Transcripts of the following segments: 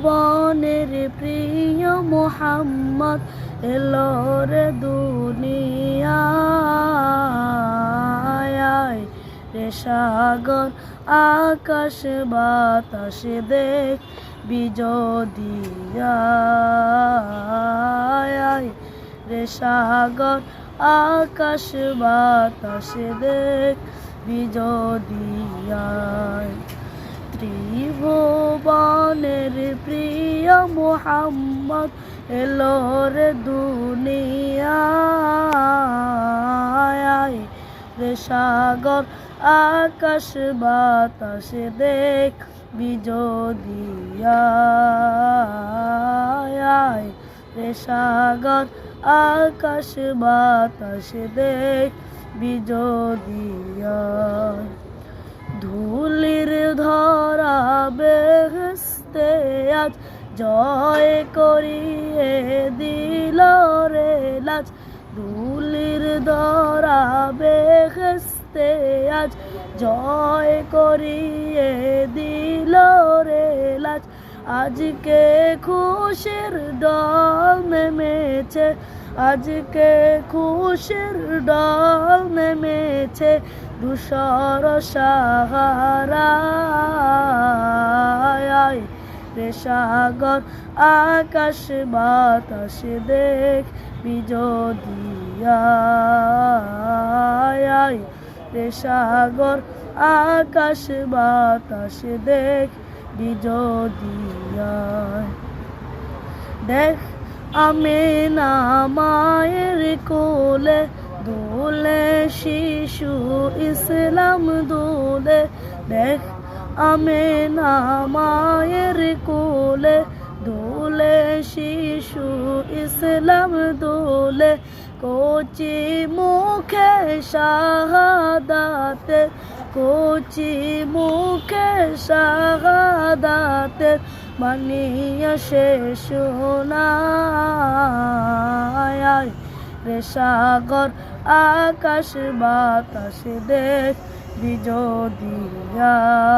ত্রিভুবনের প্রিয় মোহাম্মদ এলো রে দুনিয়ায় রে সাগর আকাশ বাতাস দেখ বিজদিয়ায় রে সাগর আকাশ বাতাস দেখ বিজদিয়ায় ত্রিভুবনের প্রিয় মোহাম্মদ এলো রে দুনিয়ায় রে সাগর আকাশ বাতাস দেখ বিজদিয়ায় রে সাগর আকাশ বাতাস দেখ বিজদিয়ায় ধুলির ধরা বেহেশতে আজ জয় করিয়ে দিল রে লাজ ধুলির ধরা বেহেশতে আজ জয় করিয়ে দিল রে লাজ আজকে খুশির ডল নেমেছে আজকে খুশির ডল নেমেছে ধূসর সাহারায় রে সাগর আকাশ বাতাস দেখ বিজদিয়ায় রে সাগর আকাশ বাতাস দেখ বিজদিয়ায় দেখ আমিনা মায়ের কোলে দোলে শিশু ইসলাম দোলে দেখ আমিনা মায়ের কোলে দোলে শিশু ইসলাম দোলে কচি মুখে শাহাদাতে কচি মুখে শাহাদাতে বানিয়ে সে শোনায় রে সাগর আকাশ বাতাস দেখ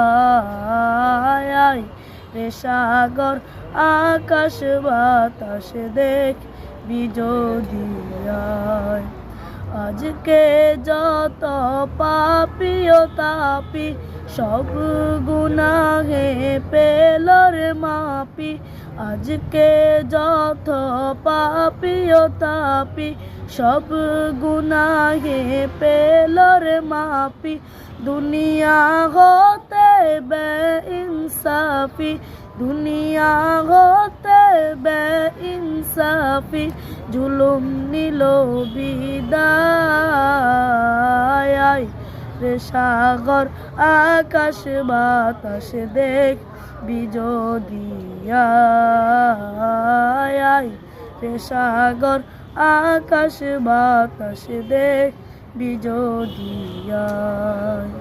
বিজদিয়ায় রে সাগর আকাশ বাতাস দেখ বিজদিয়ায় আজকে যত পাপী ও তাপি সব গুনাহে পেল রে মাপি আজকে যত পাপী ও তাপি সব গুনাহে পেল রে মাপি দুনিয়া হতে বেইনসাফি দুনিয়া হতে বেইনসাফি জুলুম নিল বিদায় রে সাগর আকাশ বাতাস দেখ বিজদিয়ায় রে সাগর আকাশ বাতাস দেখ বিজদিয়ায়।